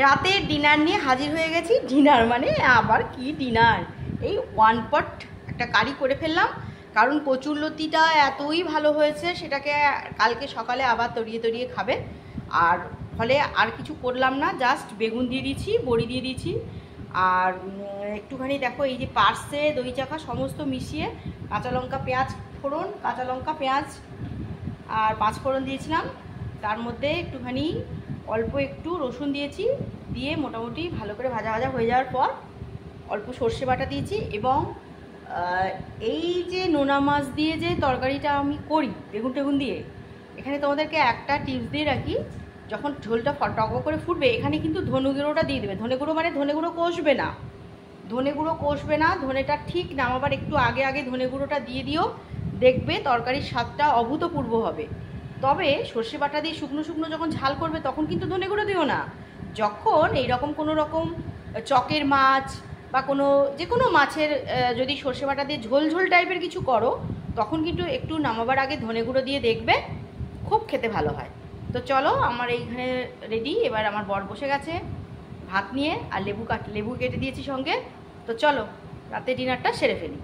রাতের ডিনার নিয়ে হাজির হয়ে গেছি। ডিনার মানে আবার কি ডিনার, এই ওয়ান পট একটা কারি করে ফেললাম, কারণ কচুরলতিটা এতই ভালো হয়েছে সেটাকে কালকে সকালে আবার তরিয়ে তরিয়ে খাবে। আর ফলে আর কিছু করলাম না, জাস্ট বেগুন দিয়ে দিয়েছি, বড়ি দিয়ে দিয়েছি, আর একটুখানি দেখো এই যে পার্সে দই চাকা সমস্ত মিশিয়ে কাঁচা লঙ্কা পেঁয়াজ ফোড়ন, কাঁচা লঙ্কা পেঁয়াজ আর 5 ফোড়ন দিয়েছিলাম, তার মধ্যে একটুখানি অল্প একটু রসুন দিয়েছি, দিয়ে মোটামুটি ভালো করে ভাজা ভাজা হয়ে যাওয়ার পর অল্প সর্ষে বাটা দিয়েছি। এবং এই যে নোনা মাছ দিয়ে যে তরকারিটা আমি করি বেগুন টেগুন দিয়ে, এখানে তোমাদেরকে একটা টিপস দিয়ে রাখি, যখন ঝোলটা টক করে ফুটবে এখানে কিন্তু ধনে গুঁড়োটা দিয়ে দেবে। ধনে গুঁড়ো মানে ধনে গুঁড়ো কষবে না, ধনে গুঁড়ো কষবে না, ধনেটা ঠিক নামাবার একটু আগে আগে ধনে গুঁড়োটা দিয়ে দিও, দেখবে তরকারির স্বাদটা অভূতপূর্ব হবে। তবে সর্ষে বাটা দিয়ে শুকনো শুকনো যখন ঝাল করবে তখন কিন্তু ধনে গুঁড়ো দিও না। যখন এইরকম কোনো রকম চকের মাছ বা যে কোনো মাছের যদি সর্ষে বাটা দিয়ে ঝোল ঝোল টাইপের কিছু করো, তখন কিন্তু একটু নামাবার আগে ধনে গুঁড়ো দিয়ে দেখবে, খুব খেতে ভালো হয়। তো চলো, আমার এইখানে রেডি। এবার আমার বর বসে গেছে ভাত নিয়ে, আর লেবু কেটে দিয়েছি সঙ্গে। তো চলো রাতে ডিনারটা সেরে ফেলি।